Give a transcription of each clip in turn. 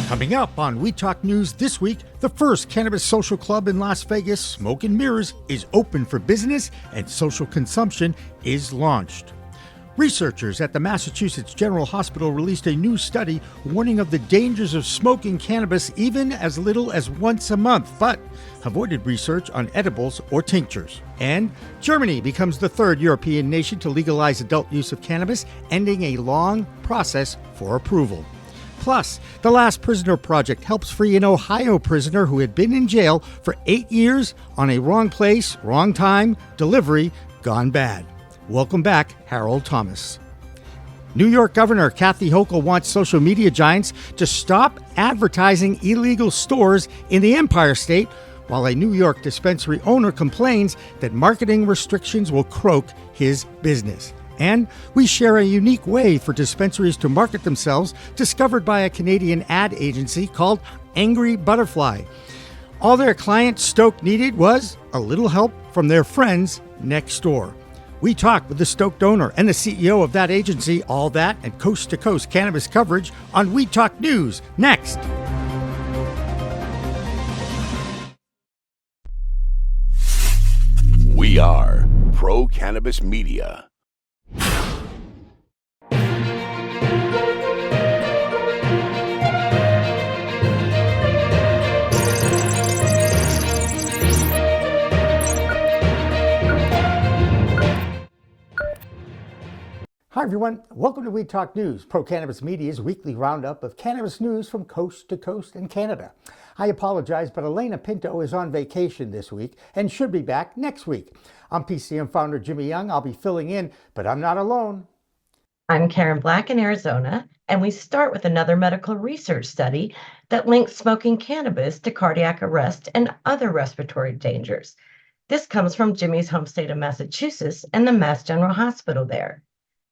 Coming up on We Talk News this week, the first cannabis social club in Las Vegas, Smoke and Mirrors, is open for business and social consumption is launched. Researchers at the Massachusetts General Hospital released a new study warning of the dangers of smoking cannabis even as little as once a month, but avoided research on edibles or tinctures. And Germany becomes the third European nation to legalize adult use of cannabis, ending a long process for approval. Plus, The Last Prisoner Project helps free an Ohio prisoner who had been in jail for 8 years on a wrong place, wrong time delivery gone bad. Welcome back, Harold Thomas. New York Governor Kathy Hochul wants social media giants to stop advertising illegal stores in the Empire State, while a New York dispensary owner complains that marketing restrictions will croak his business. And we share a unique way for dispensaries to market themselves, discovered by a Canadian ad agency called Angry Butterfly. All their client Stoke needed was a little help from their friends next door. We talked with the Stoke owner and the CEO of that agency, all that and coast-to-coast cannabis coverage on We Talk News next. We are Pro Cannabis Media. Hi everyone, welcome to We Talk News, Pro Cannabis Media's weekly roundup of cannabis news from coast to coast in Canada. I apologize, but Elena Pinto is on vacation this week and should be back next week. I'm PCM founder Jimmy Young. I'll be filling in, but I'm not alone. I'm Karen Black in Arizona, and we start with another medical research study that links smoking cannabis to cardiac arrest and other respiratory dangers. This comes from Jimmy's home state of Massachusetts and the Mass General Hospital there.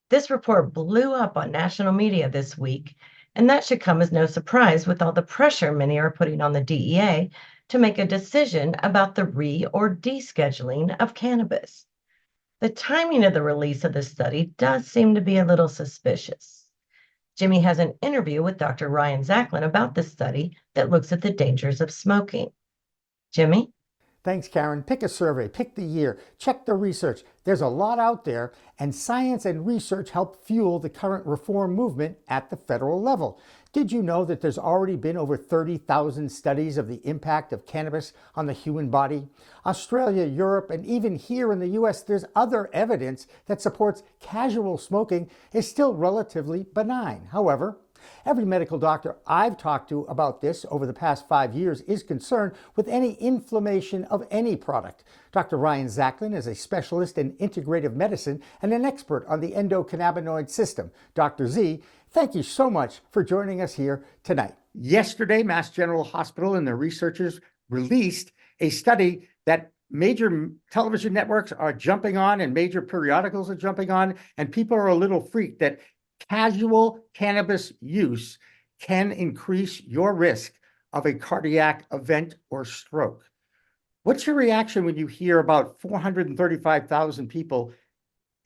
This report blew up on national media this week, and that should come as no surprise with all the pressure many are putting on the DEA to make a decision about the or descheduling of cannabis. The timing of the release of this study does seem to be a little suspicious. Jimmy has an interview with Dr. Ryan Zaklin about this study that looks at the dangers of smoking. Jimmy? Thanks, Karen. Pick a survey, pick the year, check the research. There's a lot out there, and science and research help fuel the current reform movement at the federal level. Did you know that there's already been over 30,000 studies of the impact of cannabis on the human body? Australia, Europe, and even here in the US, there's other evidence that supports casual smoking is still relatively benign. However, every medical doctor I've talked to about this over the past 5 years is concerned with any inflammation of any product. Dr. Ryan Zaklin is a specialist in integrative medicine and an expert on the endocannabinoid system. Dr. Z, thank you so much for joining us here tonight. Yesterday, Mass General Hospital and their researchers released a study that major television networks are jumping on and major periodicals are jumping on, and people are a little freaked that casual cannabis use can increase your risk of a cardiac event or stroke. What's your reaction when you hear about 435,000 people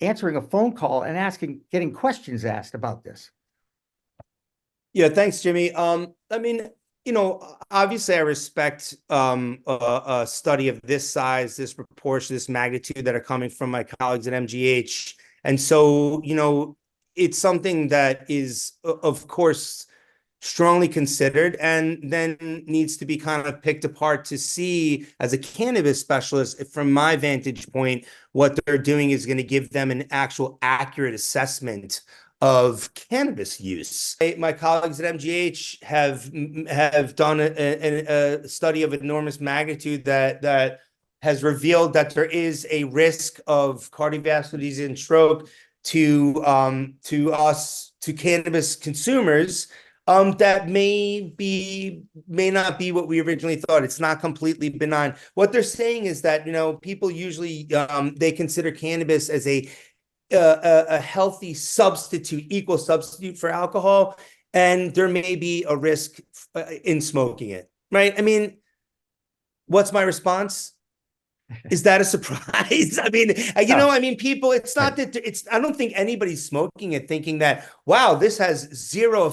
answering a phone call and getting questions asked about this? Yeah, thanks, Jimmy. Obviously I respect a study of this size, this proportion, this magnitude that are coming from my colleagues at MGH. And so, it's something that is, of course, strongly considered and then needs to be kind of picked apart to see, as a cannabis specialist, from my vantage point, what they're doing is going to give them an actual accurate assessment of cannabis use. My colleagues at MGH have done a study of enormous magnitude that has revealed that there is a risk of cardiovascular disease and stroke to cannabis consumers that may not be what we originally thought. It's not completely benign. What they're saying is that people usually they consider cannabis as a healthy substitute, equal substitute for alcohol, and there may be a risk in smoking it. Right? I mean, what's my response? Is that a surprise? I mean, I mean, people, it's not that I don't think anybody's smoking it thinking that, wow, this has zero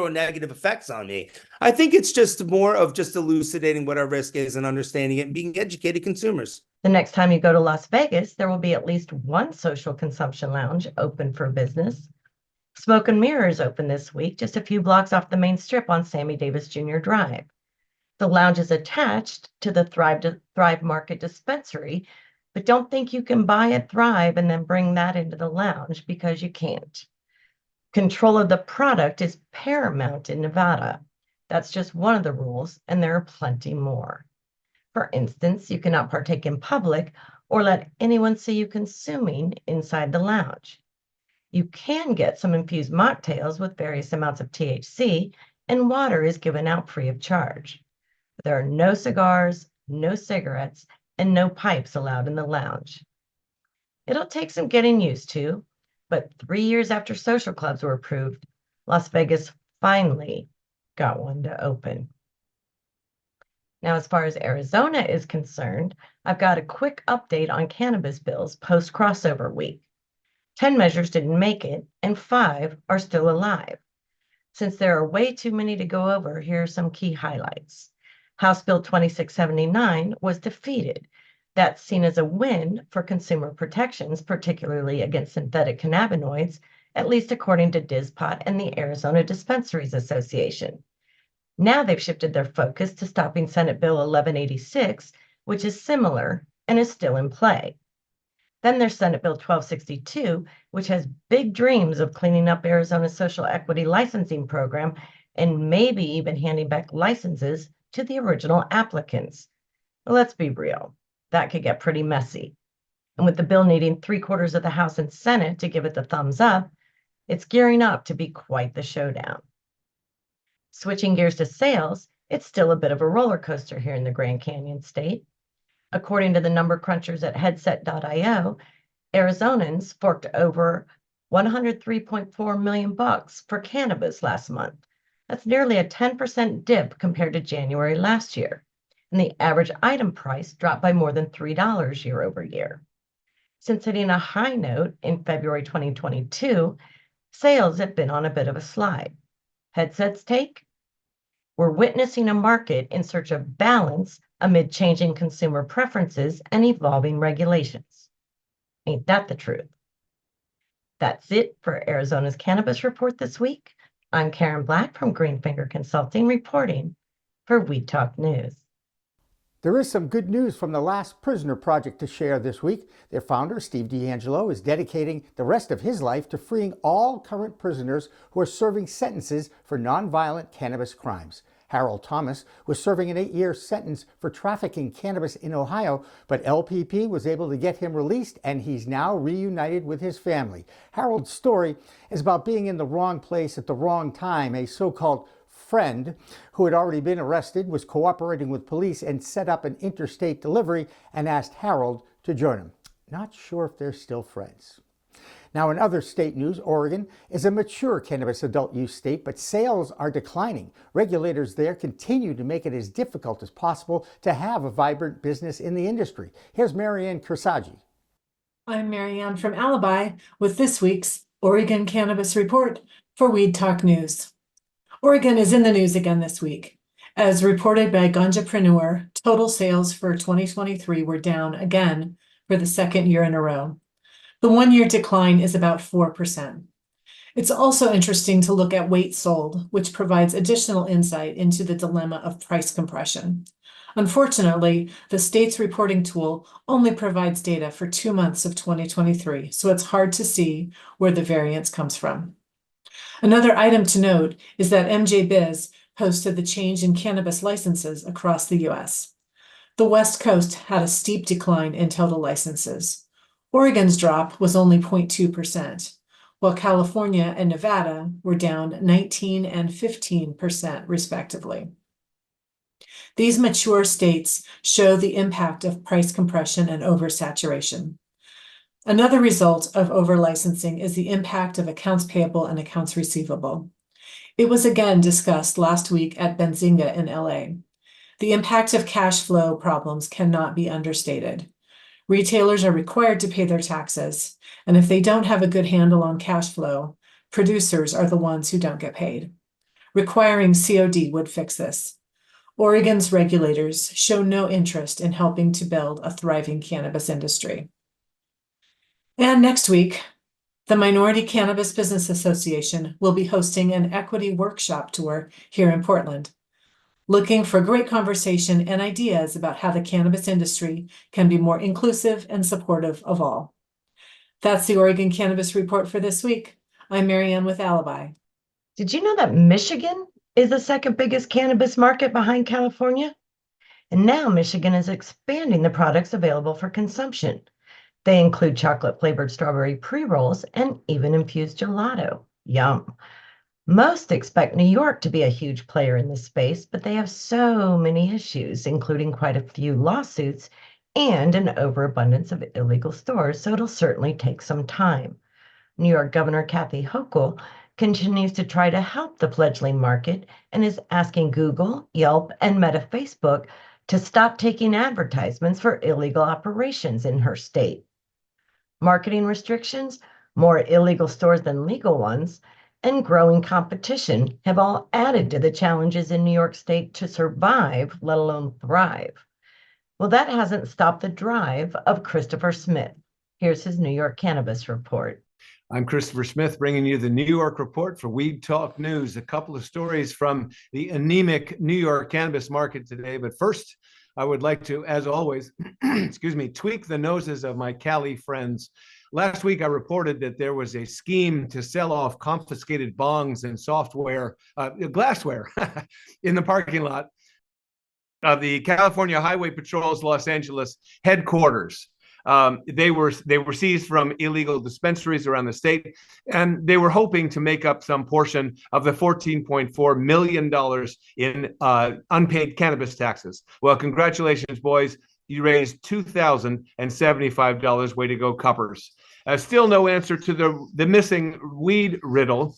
negative effects on me. I think it's just more of just elucidating what our risk is and understanding it and being educated consumers. The next time you go to Las Vegas, there will be at least one social consumption lounge open for business. Smoke and Mirrors opened this week, just a few blocks off the main strip on Sammy Davis Jr. Drive. The lounge is attached to the Thrive Market dispensary, but don't think you can buy a Thrive and then bring that into the lounge, because you can't. Control of the product is paramount in Nevada. That's just one of the rules, and there are plenty more. For instance, you cannot partake in public or let anyone see you consuming inside the lounge. You can get some infused mocktails with various amounts of THC, and water is given out free of charge. There are no cigars, no cigarettes, and no pipes allowed in the lounge. It'll take some getting used to, but 3 years after social clubs were approved, Las Vegas finally got one to open. Now, as far as Arizona is concerned, I've got a quick update on cannabis bills post-crossover week. 10 measures didn't make it, and 5 are still alive. Since there are way too many to go over, here are some key highlights. House Bill 2679 was defeated. That's seen as a win for consumer protections, particularly against synthetic cannabinoids, at least according to DISPOT and the Arizona Dispensaries Association. Now they've shifted their focus to stopping Senate Bill 1186, which is similar and is still in play. Then there's Senate Bill 1262, which has big dreams of cleaning up Arizona's social equity licensing program and maybe even handing back licenses to the original applicants. Well, let's be real, that could get pretty messy. And with the bill needing 3/4 of the House and Senate to give it the thumbs up, it's gearing up to be quite the showdown. Switching gears to sales, it's still a bit of a roller coaster here in the Grand Canyon state. According to the number crunchers at headset.io, Arizonans forked over $103.4 million for cannabis last month. That's nearly a 10% dip compared to January last year, and the average item price dropped by more than $3 year over year. Since hitting a high note in February 2022, sales have been on a bit of a slide. Headset's take? We're witnessing a market in search of balance amid changing consumer preferences and evolving regulations. Ain't that the truth? That's it for Arizona's Cannabis Report this week. I'm Karen Black from Greenfinger Consulting, reporting for Weed Talk News. There is some good news from the Last Prisoner Project to share this week. Their founder, Steve D'Angelo, is dedicating the rest of his life to freeing all current prisoners who are serving sentences for nonviolent cannabis crimes. Harold Thomas was serving an 8-year sentence for trafficking cannabis in Ohio, but LPP was able to get him released, and he's now reunited with his family. Harold's story is about being in the wrong place at the wrong time. A so-called friend who had already been arrested was cooperating with police and set up an interstate delivery and asked Harold to join him. Not sure if they're still friends. Now, in other state news, Oregon is a mature cannabis adult use state, but sales are declining. Regulators there continue to make it as difficult as possible to have a vibrant business in the industry. Here's Marianne Kersagi. I'm Marianne from Alibi with this week's Oregon Cannabis Report for Weed Talk News. Oregon is in the news again this week. As reported by Ganjapreneur, total sales for 2023 were down again for the second year in a row. The one-year decline is about 4%. It's also interesting to look at weight sold, which provides additional insight into the dilemma of price compression. Unfortunately, the state's reporting tool only provides data for 2 months of 2023, so it's hard to see where the variance comes from. Another item to note is that MJBiz posted the change in cannabis licenses across the U.S. The West Coast had a steep decline in total licenses. Oregon's drop was only 0.2%, while California and Nevada were down 19 and 15% respectively. These mature states show the impact of price compression and oversaturation. Another result of over-licensing is the impact of accounts payable and accounts receivable. It was again discussed last week at Benzinga in LA. The impact of cash flow problems cannot be understated. Retailers are required to pay their taxes, and if they don't have a good handle on cash flow, producers are the ones who don't get paid. Requiring COD would fix this. Oregon's regulators show no interest in helping to build a thriving cannabis industry. And next week, the Minority Cannabis Business Association will be hosting an equity workshop tour here in Portland, looking for great conversation and ideas about how the cannabis industry can be more inclusive and supportive of all. That's the Oregon Cannabis Report for this week. I'm Marianne with Alibi. Did you know that Michigan is the second biggest cannabis market behind California? And now Michigan is expanding the products available for consumption. They include chocolate-flavored strawberry pre-rolls and even infused gelato. Yum. Most expect New York to be a huge player in this space, but they have so many issues, including quite a few lawsuits and an overabundance of illegal stores, so it'll certainly take some time. New York Governor Kathy Hochul continues to try to help the fledgling market and is asking Google, Yelp, and Meta Facebook to stop taking advertisements for illegal operations in her state. Marketing restrictions, more illegal stores than legal ones, and growing competition have all added to the challenges in New York State to survive, let alone thrive. Well, that hasn't stopped the drive of Christopher Smith. Here's his New York Cannabis Report. I'm Christopher Smith, bringing you the New York Report for Weed Talk News. A couple of stories from the anemic New York cannabis market today. But first, I would like to, as always, tweak the noses of my Cali friends. Last week, I reported that there was a scheme to sell off confiscated bongs and glassware in the parking lot of the California Highway Patrol's Los Angeles headquarters. They were seized from illegal dispensaries around the state, and they were hoping to make up some portion of the $14.4 million in unpaid cannabis taxes. Well, congratulations, boys. You raised $2,075. Way to go, coppers. Still no answer to the missing weed riddle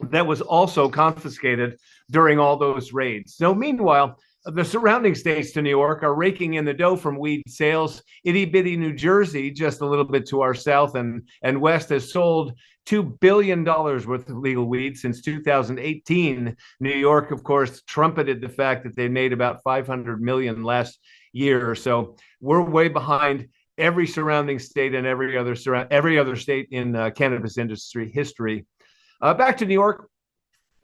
that was also confiscated during all those raids. So meanwhile, the surrounding states to New York are raking in the dough from weed sales. Itty-bitty New Jersey, just a little bit to our south and west, has sold $2 billion worth of legal weed since 2018. New York, of course, trumpeted the fact that they made about $500 million last year. So we're way behind every surrounding state and every other state in cannabis industry history. Back to New York.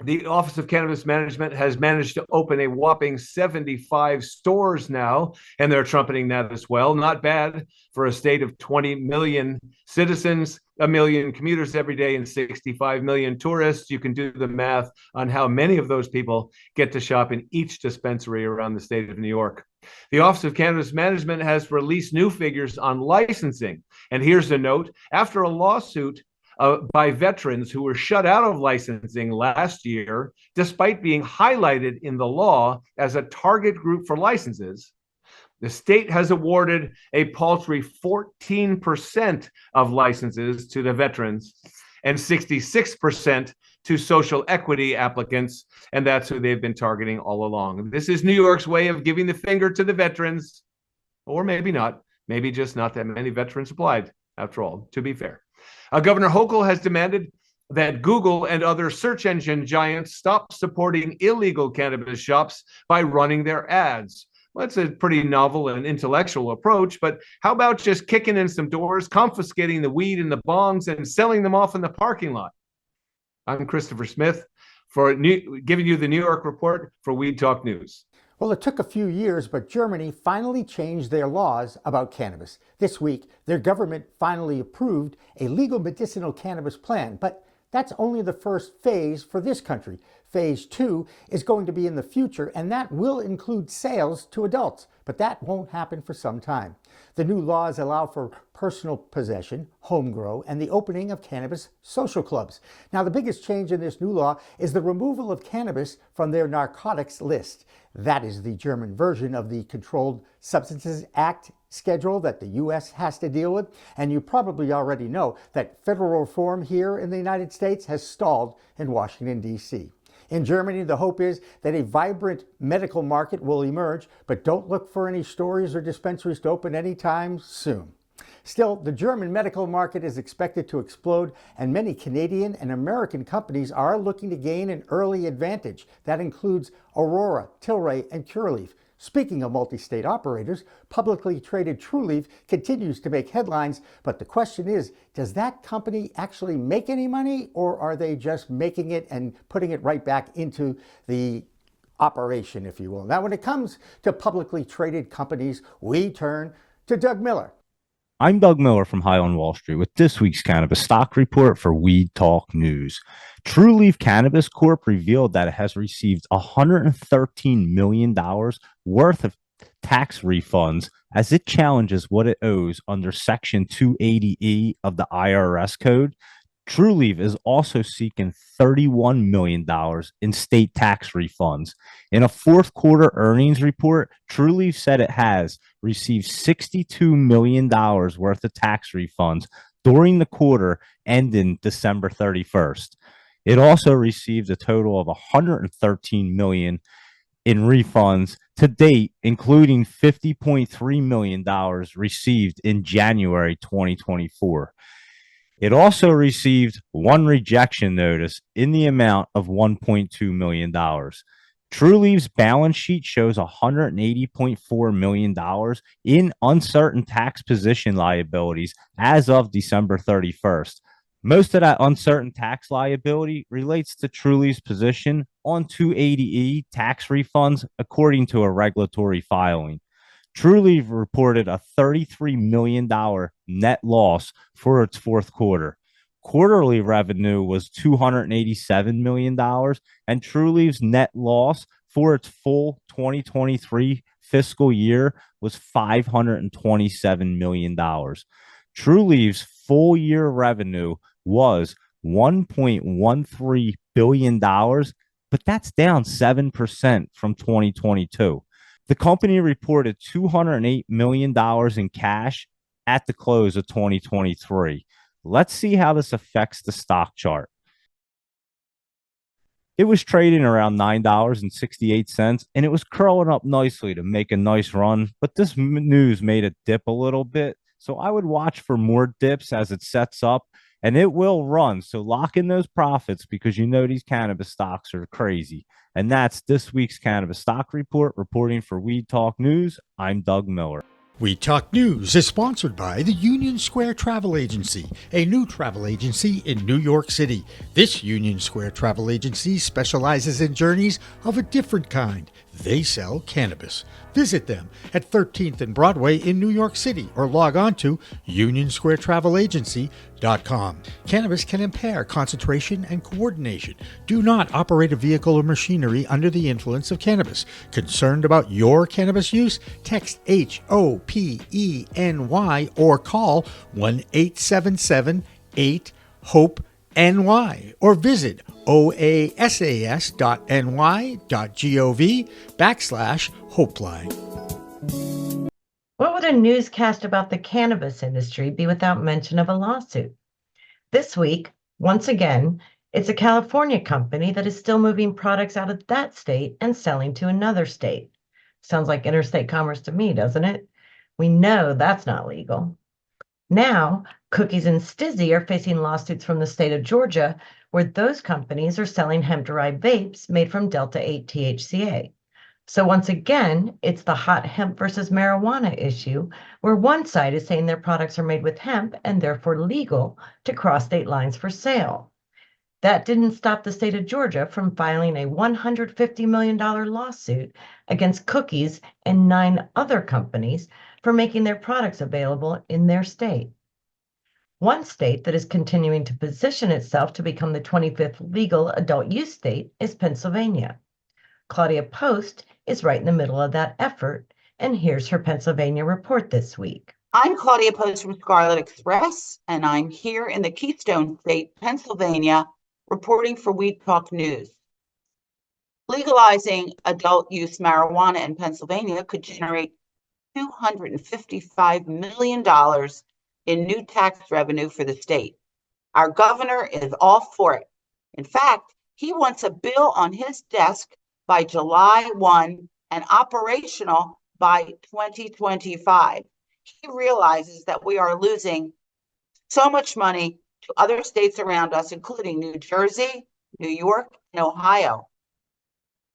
The Office of Cannabis Management has managed to open a whopping 75 stores now, and they're trumpeting that as well. Not bad for a state of 20 million citizens, 1 million commuters every day, and 65 million tourists. You can do the math on how many of those people get to shop in each dispensary around the state of New York. The Office of Cannabis Management has released new figures on licensing. And here's a note. After a lawsuit by veterans who were shut out of licensing last year, despite being highlighted in the law as a target group for licenses, the state has awarded a paltry 14% of licenses to the veterans and 66% to social equity applicants, and that's who they've been targeting all along. This is New York's way of giving the finger to the veterans, or maybe not, maybe just not that many veterans applied, after all, to be fair. Governor Hochul has demanded that Google and other search engine giants stop supporting illegal cannabis shops by running their ads. Well, that's a pretty novel and intellectual approach, but how about just kicking in some doors, confiscating the weed and the bongs, and selling them off in the parking lot? I'm Christopher Smith, giving you the New York Report for Weed Talk News. Well, it took a few years, but Germany finally changed their laws about cannabis. This week, their government finally approved a legal medicinal cannabis plan, but that's only the first phase for this country. Phase 2 is going to be in the future, and that will include sales to adults, but that won't happen for some time. The new laws allow for personal possession, home grow, and the opening of cannabis social clubs. Now, the biggest change in this new law is the removal of cannabis from their narcotics list. That is the German version of the Controlled Substances Act schedule that the U.S. has to deal with. And you probably already know that federal reform here in the United States has stalled in Washington, D.C. In Germany, the hope is that a vibrant medical market will emerge, but don't look for any stores or dispensaries to open anytime soon. Still, the German medical market is expected to explode, and many Canadian and American companies are looking to gain an early advantage. That includes Aurora, Tilray, and Curaleaf. Speaking of multi-state operators, publicly traded Trulieve continues to make headlines, but the question is, does that company actually make any money, or are they just making it and putting it right back into the operation, if you will? Now, when it comes to publicly traded companies, we turn to Doug Miller. I'm Doug Miller from High on Wall Street with this week's cannabis stock report for Weed Talk News. Trulieve Cannabis Corp revealed that it has received $113 million worth of tax refunds as it challenges what it owes under Section 280E of the IRS code. Trulieve is also seeking $31 million in state tax refunds. In a fourth quarter earnings report, Trulieve said it has received $62 million worth of tax refunds during the quarter ending December 31st. It also received a total of $113 million in refunds to date, including $50.3 million received in January 2024. It also received one rejection notice in the amount of $1.2 million. Trulieve's balance sheet shows $180.4 million in uncertain tax position liabilities as of December 31st. Most of that uncertain tax liability relates to Trulieve's position on 280E tax refunds, according to a regulatory filing. Trulieve reported a $33 million net loss for its fourth quarter. Quarterly revenue was $287 million, and Trulieve's net loss for its full 2023 fiscal year was $527 million. Trulieve's full year revenue was $1.13 billion, but that's down 7% from 2022. The company reported $208 million in cash at the close of 2023. Let's see how this affects the stock chart. It was trading around $9.68, and it was curling up nicely to make a nice run, but this news made it dip a little bit. So I would watch for more dips as it sets up, and it will run. So lock in those profits because you know these cannabis stocks are crazy. And that's this week's Cannabis Stock Report. Reporting for Weed Talk News, I'm Doug Miller. Weed Talk News is sponsored by the Union Square Travel Agency, a new travel agency in New York City. This Union Square Travel Agency specializes in journeys of a different kind. They sell cannabis. Visit them at 13th and Broadway in New York City or log on to unionsquaretravelagency.com. Cannabis can impair concentration and coordination. Do not operate a vehicle or machinery under the influence of cannabis. Concerned about your cannabis use? Text HOPENY or call 1-877-8-HOPE-NY or visit oasas.ny.gov/Hopeline. What would a newscast about the cannabis industry be without mention of a lawsuit? This week, once again, it's a California company that is still moving products out of that state and selling to another state. Sounds like interstate commerce to me, doesn't it? We know that's not legal. Now, Cookies and Stizzy are facing lawsuits from the state of Georgia, where those companies are selling hemp-derived vapes made from Delta-8 THCA. So once again, it's the hot hemp versus marijuana issue, where one side is saying their products are made with hemp and therefore legal to cross state lines for sale. That didn't stop the state of Georgia from filing a $150 million lawsuit against Cookies and 9 other companies for making their products available in their state. One state that is continuing to position itself to become the 25th legal adult use state is Pennsylvania. Claudia Post is right in the middle of that effort, and here's her Pennsylvania report this week. I'm Claudia Post from Scarlet Express, and I'm here in the Keystone State, Pennsylvania, reporting for Weed Talk News. Legalizing adult use marijuana in Pennsylvania could generate $255 million in new tax revenue for the state. Our governor is all for it. In fact, He wants a bill on his desk by July 1 and operational by 2025. He realizes that we are losing so much money to other states around us, including New Jersey, New York, and Ohio.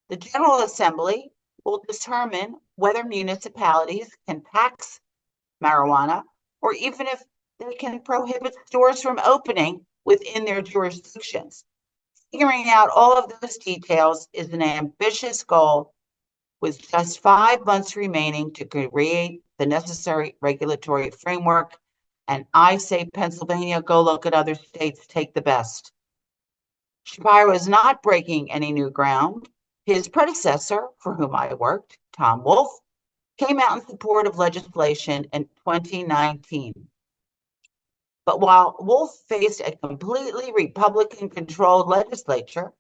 The General Assembly will determine whether municipalities can tax marijuana or even if they can prohibit stores from opening within their jurisdictions. Figuring out all of those details is an ambitious goal with just 5 months remaining to create the necessary regulatory framework. And I say, Pennsylvania, go look at other states, take the best. Shapiro is not breaking any new ground. His predecessor, for whom I worked, Tom Wolf, came out in support of legislation in 2019. But while Wolf faced a completely Republican-controlled legislature,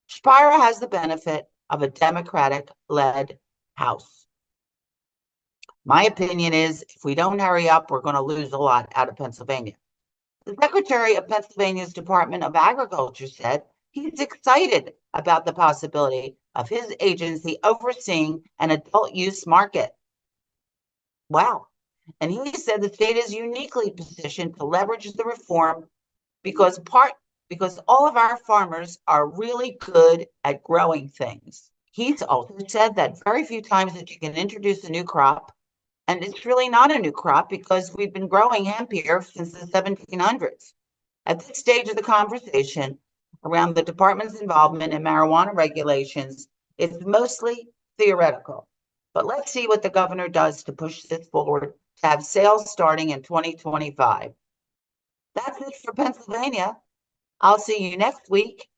Shapiro has the benefit of a Democratic-led House. My opinion is, if we don't hurry up, we're going to lose a lot out of Pennsylvania. The Secretary of Pennsylvania's Department of Agriculture said he's excited about the possibility of his agency overseeing an adult use market. Wow. And he said the state is uniquely positioned to leverage the reform because all of our farmers are really good at growing things. He's also said that very few times that you can introduce a new crop, and it's really not a new crop because we've been growing hemp here since the 1700s. At this stage of the conversation around the department's involvement in marijuana regulations, it's mostly theoretical. But let's see what the governor does to push this forward to have sales starting in 2025. That's it for Pennsylvania. I'll see you next week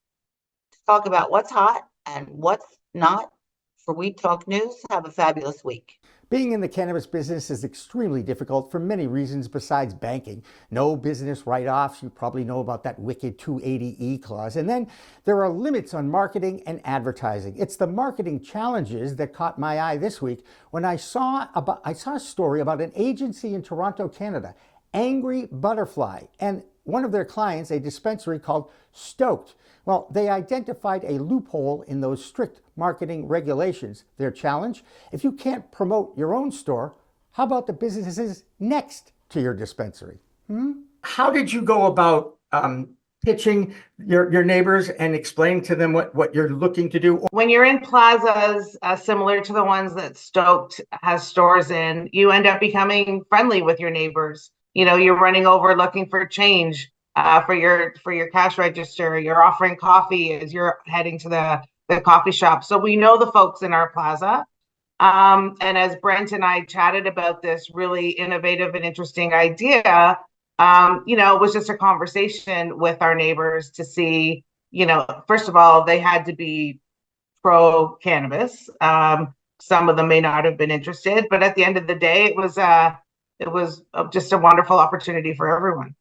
to talk about what's hot and what's not. For Weed Talk News, have a fabulous week. Being in the cannabis business is extremely difficult for many reasons besides banking. No business write-offs. You probably know about that wicked 280E clause. And then there are limits on marketing and advertising. It's the marketing challenges that caught my eye this week when I saw a story about an agency in Toronto, Canada, Angry Butterfly, and one of their clients, a dispensary called Stoked. Well, they identified a loophole in those strict marketing regulations. Their challenge: if you can't promote your own store, how about the businesses next to your dispensary? How did you go about pitching your neighbors and explaining to them what you're looking to do? When you're in plazas similar to the ones that Stoked has stores in, you end up becoming friendly with your neighbors. You know, you're running over looking for change for your cash register. You're offering coffee as you're heading to the coffee shop. So we know the folks in our plaza. And as Brent and I chatted about this really innovative and interesting idea, it was just a conversation with our neighbors to see, first of all, they had to be pro cannabis. Some of them may not have been interested, but at the end of the day, it was just a wonderful opportunity for everyone.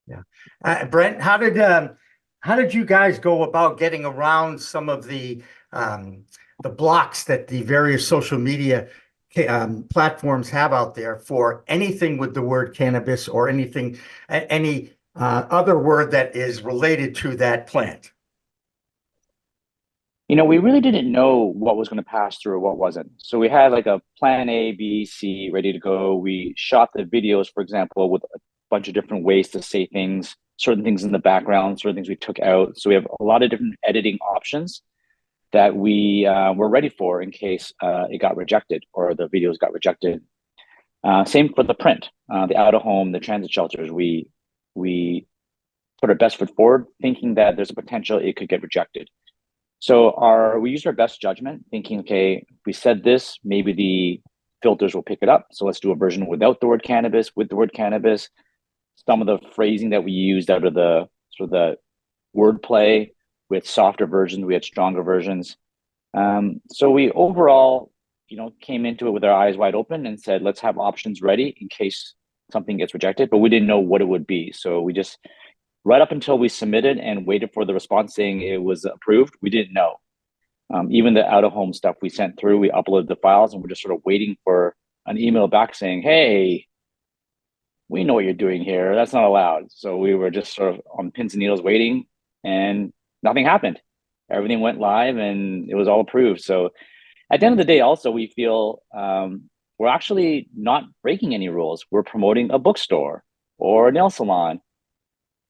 Yeah. Brent, how did you guys go about getting around some of the blocks that the various social media platforms have out there for anything with the word cannabis or any other word that is related to that plant? We really didn't know what was going to pass through or what wasn't. So we had like a plan A, B, C ready to go. We shot the videos, for example, with a bunch of different ways to say things, certain things in the background, certain things we took out. So we have a lot of different editing options that we were ready for in case it got rejected or the videos got rejected. Same for the print, the out-of-home, the transit shelters. We put our best foot forward, thinking that there's a potential it could get rejected. So we used our best judgment, thinking, okay, if we said this, maybe the filters will pick it up. So let's do a version without the word cannabis, with the word cannabis. Some of the phrasing that we used out of the sort of the wordplay, with softer versions, we had stronger versions. So we overall, came into it with our eyes wide open and said, let's have options ready in case something gets rejected, but we didn't know what it would be. So we just, right up until we submitted and waited for the response saying it was approved, we didn't know. Even the out-of-home stuff we sent through, we uploaded the files and we're just sort of waiting for an email back saying, hey, we know what you're doing here. That's not allowed. So we were just sort of on pins and needles waiting, and nothing happened. everything went live and it was all approved. So at the end of the day, also, we feel we're actually not breaking any rules. We're promoting a bookstore or a nail salon,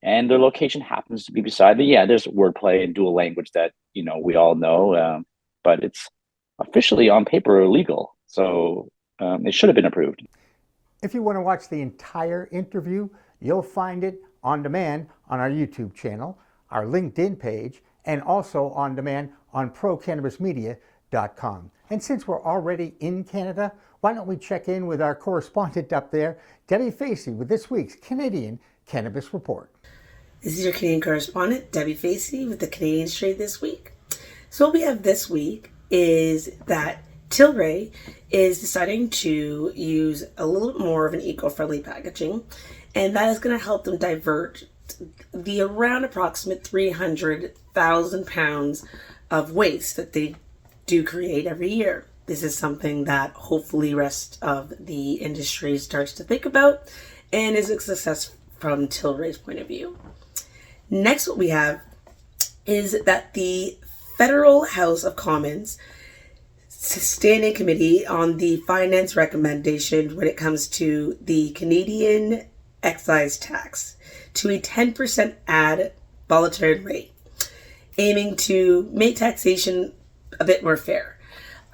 and their location happens to be beside the, yeah, there's wordplay and dual language that, we all know, but it's officially on paper legal. So it should have been approved. If you want to watch the entire interview, you'll find it on demand on our YouTube channel, our LinkedIn page, and also on demand on procannabismedia.com. And since we're already in Canada, why don't we check in with our correspondent up there, Debbie Facey, with this week's Canadian Cannabis Report. This is your Canadian correspondent, Debbie Facey, with the Canadian Trade this week. So what we have this week is that Tilray is deciding to use a little bit more of an eco-friendly packaging, and that is going to help them divert the around approximate 300,000 pounds of waste that they do create every year. This is something that hopefully the rest of the industry starts to think about and is a success from Tilray's point of view. Next, what we have is that the Federal House of Commons Standing Committee on the Finance recommendation when it comes to the Canadian excise tax to a 10% ad valorem rate, aiming to make taxation a bit more fair.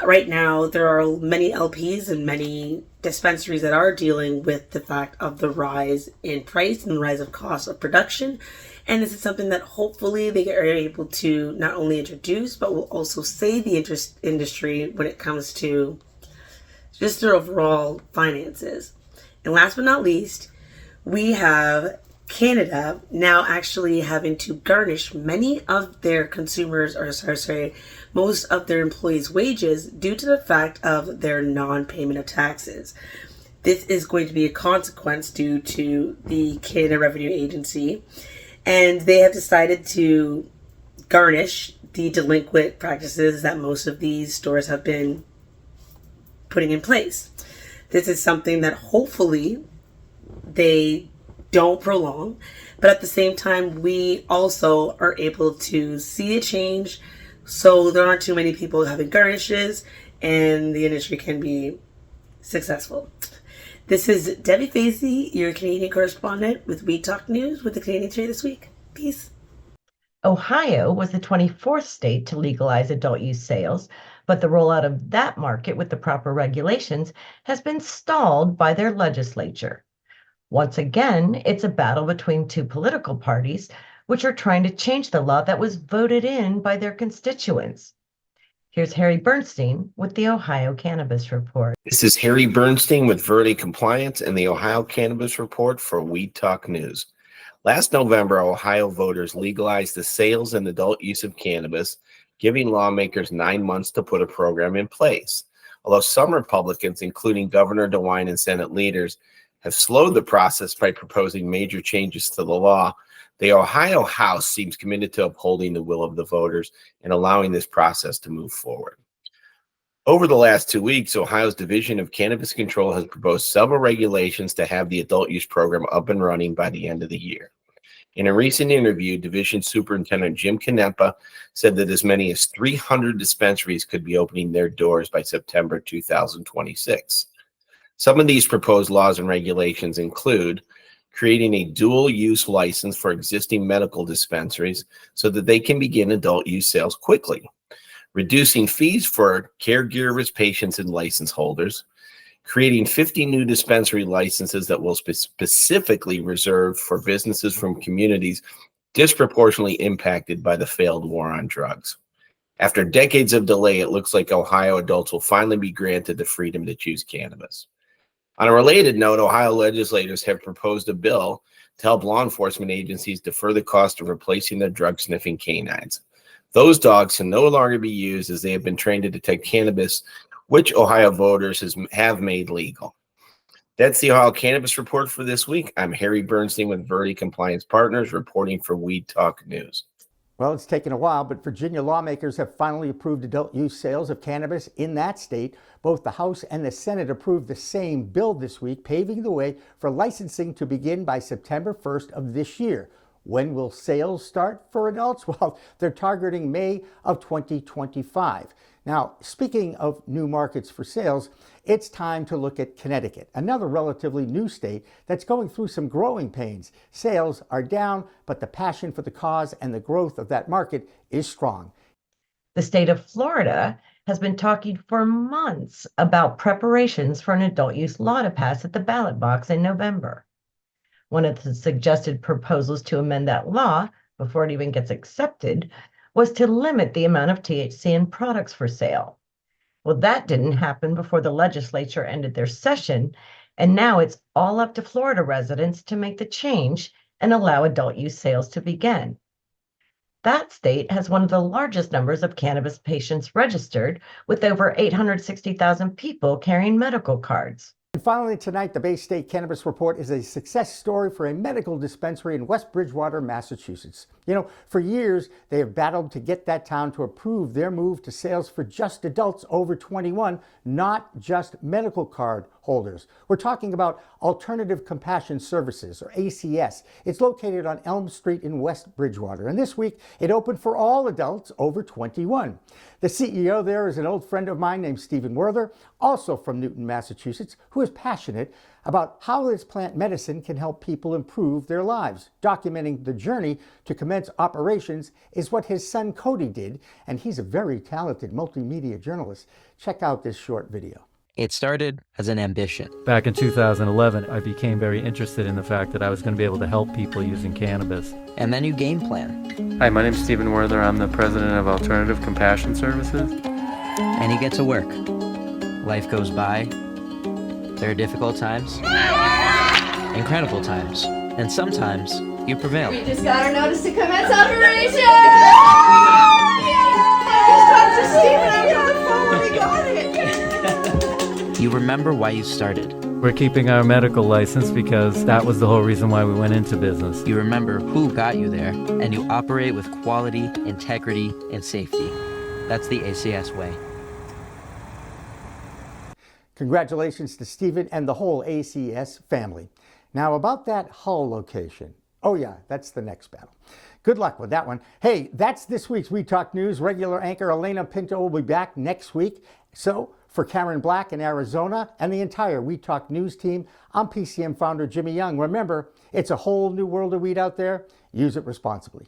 Right now, there are many LPs and many dispensaries that are dealing with the fact of the rise in price and the rise of cost of production. And this is something that hopefully they are able to not only introduce, but will also save the industry when it comes to just their overall finances. And last but not least, we have Canada now actually having to garnish many of their consumers, most of their employees' wages due to the fact of their non-payment of taxes. This is going to be a consequence due to the Canada Revenue Agency, and they have decided to garnish the delinquent practices that most of these stores have been putting in place. This is something that hopefully they don't prolong, but at the same time, we also are able to see a change so there aren't too many people having garnishes and the industry can be successful. This is Debbie Facey, your Canadian correspondent with Weed Talk News with the Canadian Trade this week. Peace. Ohio was the 24th state to legalize adult use sales, but the rollout of that market with the proper regulations has been stalled by their legislature. Once again, it's a battle between two political parties, which are trying to change the law that was voted in by their constituents. Here's Harry Bernstein with the Ohio Cannabis Report. This is Harry Bernstein with Verde Compliance and the Ohio Cannabis Report for Weed Talk News. Last November, Ohio voters legalized the sales and adult use of cannabis, giving lawmakers 9 months to put a program in place. Although some Republicans, including Governor DeWine and Senate leaders, have slowed the process by proposing major changes to the law, the Ohio House seems committed to upholding the will of the voters and allowing this process to move forward. Over the last 2 weeks, Ohio's Division of Cannabis Control has proposed several regulations to have the adult use program up and running by the end of the year. In a recent interview, Division Superintendent Jim Canepa said that as many as 300 dispensaries could be opening their doors by September 2026. Some of these proposed laws and regulations include creating a dual-use license for existing medical dispensaries so that they can begin adult use sales quickly, reducing fees for caregivers, patients, and license holders, creating 50 new dispensary licenses that will specifically reserved for businesses from communities disproportionately impacted by the failed war on drugs. After decades of delay, it looks like Ohio adults will finally be granted the freedom to choose cannabis. On a related note, Ohio legislators have proposed a bill to help law enforcement agencies defer the cost of replacing their drug-sniffing canines. Those dogs can no longer be used as they have been trained to detect cannabis, which Ohio voters have made legal. That's the Ohio Cannabis Report for this week. I'm Harry Bernstein with Verde Compliance Partners reporting for Weed Talk News. Well, it's taken a while, but Virginia lawmakers have finally approved adult use sales of cannabis in that state. Both the House and the Senate approved the same bill this week, paving the way for licensing to begin by September 1st of this year. When will sales start for adults? Well, they're targeting May of 2025. Now, speaking of new markets for sales, it's time to look at Connecticut, another relatively new state that's going through some growing pains. Sales are down, but the passion for the cause and the growth of that market is strong. The state of Florida has been talking for months about preparations for an adult use law to pass at the ballot box in November. One of the suggested proposals to amend that law, before it even gets accepted, was to limit the amount of THC in products for sale. Well, that didn't happen before the legislature ended their session, and now it's all up to Florida residents to make the change and allow adult use sales to begin. That state has one of the largest numbers of cannabis patients registered, with over 860,000 people carrying medical cards. And finally tonight, the Bay State Cannabis Report is a success story for a medical dispensary in West Bridgewater, Massachusetts. You know, for years, they have battled to get that town to approve their move to sales for just adults over 21, not just medical card holders. We're talking about Alternative Compassion Services, or ACS. It's located on Elm Street in West Bridgewater, and this week it opened for all adults over 21. The CEO there is an old friend of mine named Stephen Werther, also from Newton, Massachusetts, who is passionate about how this plant medicine can help people improve their lives. Documenting the journey to commence operations is what his son Cody did, and he's a very talented multimedia journalist. Check out this short video. It started as an ambition. Back in 2011, I became very interested in the fact that I was going to be able to help people using cannabis. And then you game plan. Hi, my name is Stephen Werther. I'm the president of Alternative Compassion Services. And you get to work. Life goes by. There are difficult times, incredible times, and sometimes you prevail. We just got our notice to commence operation! You remember why you started. We're keeping our medical license because that was the whole reason why we went into business. You remember who got you there, and you operate with quality, integrity, and safety. That's the ACS way. Congratulations to Stephen and the whole ACS family. Now about that Hull location. Oh yeah, that's the next battle. Good luck with that one. Hey, that's this week's We Talk News. Regular anchor Elena Pinto will be back next week. So for Karen Black in Arizona and the entire We Talk News team, I'm PCM founder Jimmy Young. Remember, it's a whole new world of weed out there. Use it responsibly.